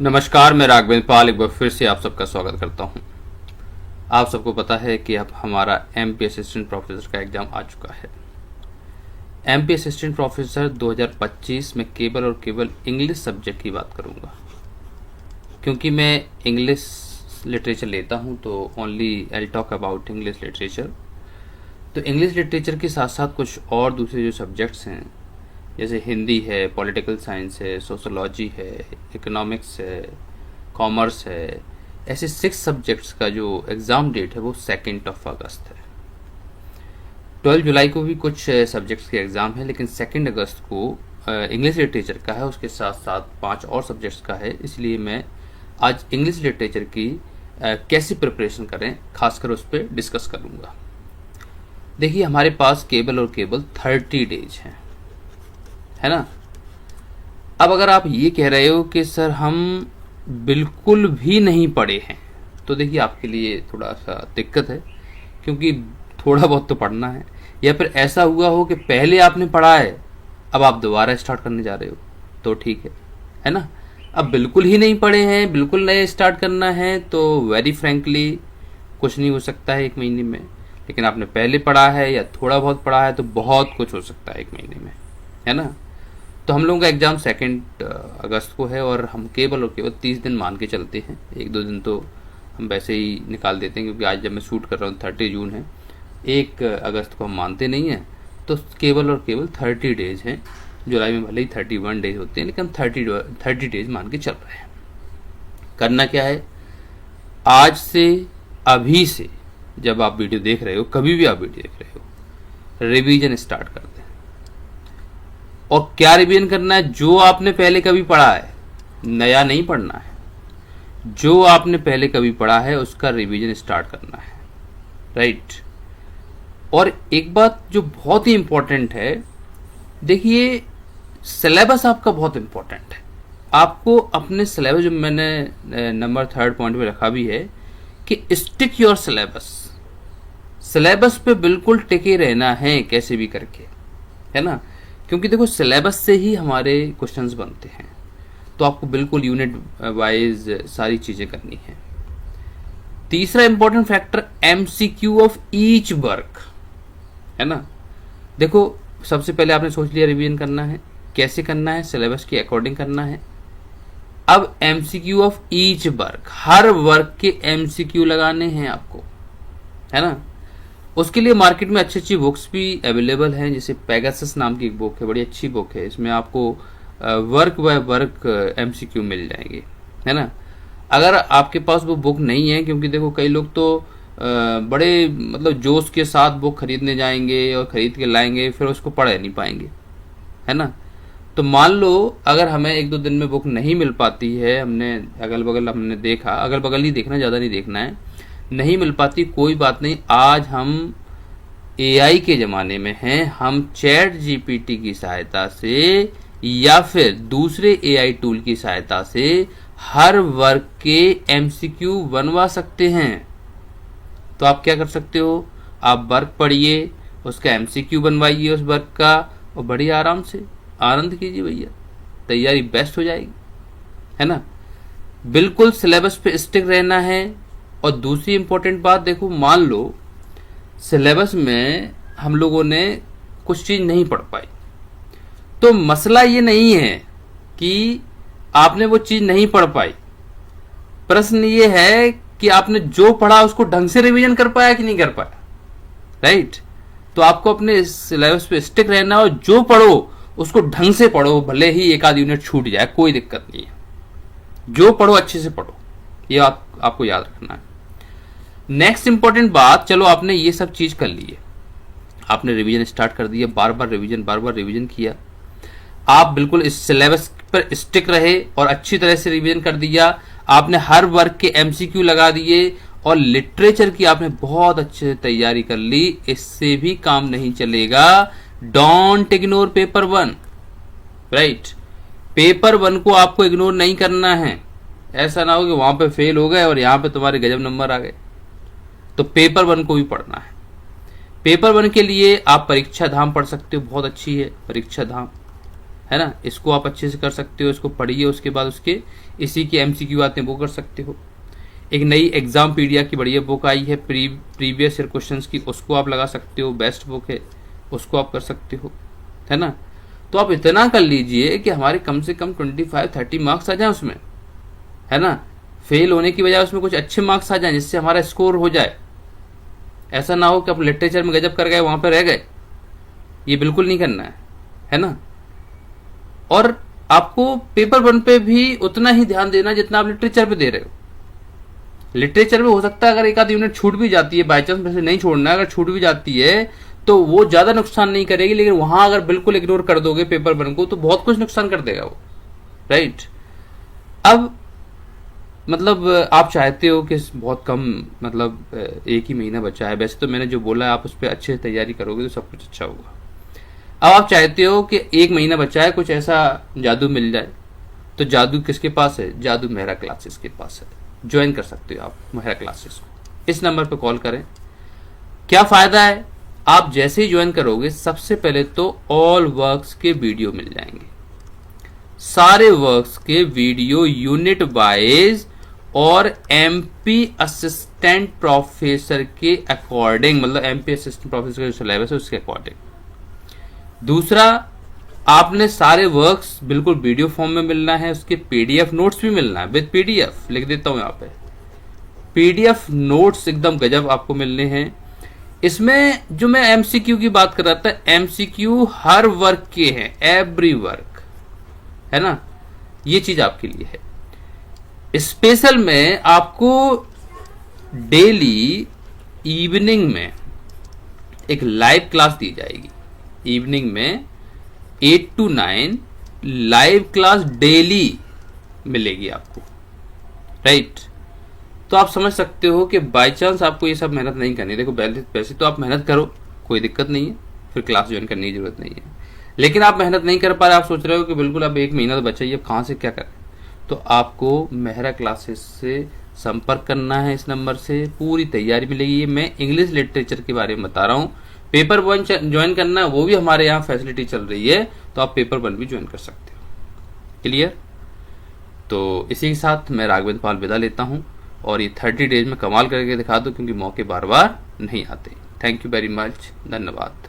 नमस्कार, मैं राघवेंद्र पाल एक बार फिर से आप सबका स्वागत करता हूं। आप सबको पता है कि अब हमारा एमपी असिस्टेंट प्रोफेसर का एग्ज़ाम आ चुका है। एमपी असिस्टेंट प्रोफेसर 2025 में केवल और केवल इंग्लिश सब्जेक्ट की बात करूंगा, क्योंकि मैं इंग्लिश लिटरेचर लेता हूं तो only I talk about English literature. तो इंग्लिश लिटरेचर के साथ साथ कुछ और दूसरे जो सब्जेक्ट्स हैं, जैसे हिंदी है, पॉलिटिकल साइंस है, सोशोलॉजी है, इकोनॉमिक्स है, कॉमर्स है, ऐसे 6 सब्जेक्ट्स का जो एग्ज़ाम डेट है वो 2 अगस्त है। 12 जुलाई को भी कुछ सब्जेक्ट्स के एग्ज़ाम है, लेकिन 2 अगस्त को इंग्लिश लिटरेचर का है, उसके साथ साथ 5 और सब्जेक्ट्स का है। इसलिए मैं आज इंग्लिश लिटरेचर की कैसे प्रिपरेशन करें खासकर उस पर डिस्कस करूँगा। देखिए, हमारे पास केवल और केवल 30 डेज हैं, है ना। अब अगर आप ये कह रहे हो कि सर हम बिल्कुल भी नहीं पढ़े हैं, तो देखिए आपके लिए थोड़ा सा दिक्कत है, क्योंकि थोड़ा बहुत तो पढ़ना है। या फिर ऐसा हुआ हो कि पहले आपने पढ़ा है, अब आप दोबारा स्टार्ट करने जा रहे हो, तो ठीक है ना। अब बिल्कुल ही नहीं पढ़े हैं, बिल्कुल नए स्टार्ट करना है, तो वेरी फ्रेंकली कुछ नहीं हो सकता है 1 महीने में। लेकिन आपने पहले पढ़ा है या थोड़ा बहुत पढ़ा है तो बहुत कुछ हो सकता है 1 महीने में, है ना। तो हम लोगों का एग्ज़ाम 2 अगस्त को है और हम केवल और केवल 30 दिन मान के चलते हैं। 1-2 दिन तो हम वैसे ही निकाल देते हैं, क्योंकि आज जब मैं शूट कर रहा हूँ 30 जून है, 1 अगस्त को हम मानते नहीं हैं। तो केवल और केवल 30 डेज हैं। जुलाई में भले ही 31 डेज होते हैं, लेकिन हम 30 डेज मान के चल रहे हैं। करना क्या है, आज से, अभी से, जब आप वीडियो देख रहे हो, कभी भी आप वीडियो देख रहे हो, रिवीजन स्टार्ट कर दें। और क्या रिवीजन करना है? जो आपने पहले कभी पढ़ा है, नया नहीं पढ़ना है। जो आपने पहले कभी पढ़ा है उसका रिवीजन स्टार्ट करना है, राइट। और एक बात जो बहुत ही इंपॉर्टेंट है, देखिए सिलेबस आपका बहुत इंपॉर्टेंट है। आपको अपने सिलेबस, जो मैंने नंबर 3rd पॉइंट में रखा भी है कि स्टिक योर सिलेबस। सिलेबस पे बिल्कुल टिके रहना है कैसे भी करके, है ना। क्योंकि देखो, सिलेबस से ही हमारे क्वेश्चंस बनते हैं, तो आपको बिल्कुल यूनिट वाइज सारी चीजें करनी है। तीसरा important factor, MCQ of each work, है ना। देखो, सबसे पहले आपने सोच लिया रिवीजन करना है, कैसे करना है, सिलेबस के अकॉर्डिंग करना है। अब MCQ of each work, her work के एमसीक्यू लगाने हैं आपको, है ना। उसके लिए मार्केट में अच्छी अच्छी बुक्स भी अवेलेबल हैं, जैसे पेगासस नाम की एक बुक है, बड़ी अच्छी बुक है। इसमें आपको वर्क बाय वर्क एमसीक्यू मिल जाएंगे, है ना। अगर आपके पास वो बुक नहीं है, क्योंकि देखो कई लोग तो बड़े मतलब जोश के साथ बुक खरीदने जाएंगे और खरीद के लाएंगे, फिर उसको पढ़ नहीं पाएंगे, है ना। तो मान लो अगर हमें 1-2 दिन में बुक नहीं मिल पाती है, हमने अगल बगल हमने देखा, अगल बगल ही देखना, ज़्यादा नहीं देखना है, नहीं मिल पाती, कोई बात नहीं। आज हम एआई के ज़माने में हैं, हम चैट जीपीटी की सहायता से या फिर दूसरे एआई टूल की सहायता से हर वर्क के एमसीक्यू बनवा सकते हैं। तो आप क्या कर सकते हो, आप वर्क पढ़िए, उसका एमसीक्यू बनवाइए उस वर्क का, और बड़ी आराम से आनंद कीजिए भैया, तैयारी बेस्ट हो जाएगी, है ना। बिल्कुल सिलेबस पे स्टिक रहना है। और दूसरी इंपॉर्टेंट बात, देखो मान लो सिलेबस में हम लोगों ने कुछ चीज नहीं पढ़ पाई, तो मसला ये नहीं है कि आपने वो चीज नहीं पढ़ पाई, प्रश्न ये है कि आपने जो पढ़ा उसको ढंग से रिवीजन कर पाया कि नहीं कर पाया, राइट। तो आपको अपने सिलेबस पे स्टिक रहना, और जो पढ़ो उसको ढंग से पढ़ो, भले ही 1-आध यूनिट छूट जाए, कोई दिक्कत नहीं है। जो पढ़ो अच्छे से पढ़ो, ये आपको याद रखना है। नेक्स्ट इंपॉर्टेंट बात, चलो आपने ये सब चीज कर ली है, आपने रिवीजन स्टार्ट कर दिया, बार बार रिवीजन किया, आप बिल्कुल इस सिलेबस पर स्टिक रहे और अच्छी तरह से रिवीजन कर दिया, आपने हर वर्क के एमसीक्यू लगा दिए, और लिटरेचर की आपने बहुत अच्छे से तैयारी कर ली। इससे भी काम नहीं चलेगा। Don't ignore paper 1, right. Paper 1 को आपको इग्नोर नहीं करना है। ऐसा ना हो कि वहां पे फेल हो गए और यहां पे तुम्हारे गजब नंबर आ गए। तो पेपर 1 को भी पढ़ना है। पेपर 1 के लिए आप परीक्षा धाम पढ़ सकते हो, बहुत अच्छी है परीक्षा धाम। है ना। इसको आप अच्छे से कर सकते हो, इसको पढ़िए, उसके बाद उसके इसी के MCQ आते हैं वो कर सकते हो। एक नई एग्जाम पीडिया की बढ़िया बुक आई है प्रीवियस ईयर क्वेश्चंस की, उसको आप लगा सकते हो, बेस्ट बुक है, उसको आप कर सकते हो, है ना। तो आप इतना कर लीजिए कि हमारे कम से कम 25-30 मार्क्स आ जाए उसमें, है ना। फेल होने की बजाय उसमें कुछ अच्छे मार्क्स आ जाए जिससे हमारा स्कोर हो जाए। ऐसा ना हो कि आप लिटरेचर में गजब कर गए वहां पर रह गए, ये बिल्कुल नहीं करना है ना। और आपको पेपर 1 पे भी उतना ही ध्यान देना जितना आप लिटरेचर पे दे रहे हो। लिटरेचर में हो सकता है अगर एक आध यूनिट छूट भी जाती है, बाई चांस में से नहीं छोड़ना है, अगर छूट भी जाती है तो वो ज्यादा नुकसान नहीं करेगी, लेकिन वहां अगर बिल्कुल इग्नोर कर दोगे पेपर 1 को तो बहुत कुछ नुकसान कर देगा वो, राइट। अब मतलब आप चाहते हो कि बहुत कम, मतलब एक ही महीना बचा है, वैसे तो मैंने जो बोला है आप उस पर अच्छे से तैयारी करोगे तो सब कुछ अच्छा होगा। अब आप चाहते हो कि एक महीना बचा है, कुछ ऐसा जादू मिल जाए, तो जादू किसके पास है? जादू मेहरा क्लासेस के पास है। ज्वाइन कर सकते हो आप मेहरा क्लासेस को, इस नंबर पर कॉल करें। क्या फायदा है? आप जैसे ही ज्वाइन करोगे सबसे पहले तो ऑल वर्क्स के वीडियो मिल जाएंगे, सारे वर्क्स के वीडियो यूनिट वाइज और MP असिस्टेंट प्रोफेसर के अकॉर्डिंग, मतलब MP असिस्टेंट प्रोफेसर का जो सिलेबस है उसके अकॉर्डिंग। दूसरा, आपने सारे वर्क्स बिल्कुल वीडियो फॉर्म में मिलना है, उसके PDF नोट्स भी मिलना है विद PDF, लिख देता हूं यहां पे, PDF नोट्स एकदम गजब आपको मिलने हैं। इसमें जो मैं MCQ की बात कर रहा था, MCQ हर वर्क के हैं, एवरी वर्क, है ना, ये चीज आपके लिए है। स्पेशल में आपको डेली इवनिंग में एक लाइव क्लास दी जाएगी, इवनिंग में 8 to 9 लाइव क्लास डेली मिलेगी आपको, राइट। तो आप समझ सकते हो कि बाय चांस आपको ये सब मेहनत नहीं करनी, देखो वैसे तो आप मेहनत करो, कोई दिक्कत नहीं है, फिर क्लास ज्वाइन करने की जरूरत नहीं है। लेकिन आप मेहनत नहीं कर पा रहे, आप सोच रहे हो कि बिल्कुल अब एक महीना तो बचा ही, अब कहां से क्या करें, तो आपको मेहरा क्लासेस से संपर्क करना है, इस नंबर से पूरी तैयारी मिलेगी। मैं इंग्लिश लिटरेचर के बारे में बता रहा हूँ। पेपर 1 ज्वाइन करना है, वो भी हमारे यहाँ फैसिलिटी चल रही है, तो आप पेपर 1 भी ज्वाइन कर सकते हो। क्लियर? तो इसी के साथ मैं राघवेंद्र पाल विदा लेता हूँ, और ये 30 डेज में कमाल करके दिखा दो, क्योंकि मौके बार बार नहीं आते। थैंक यू वेरी मच, धन्यवाद।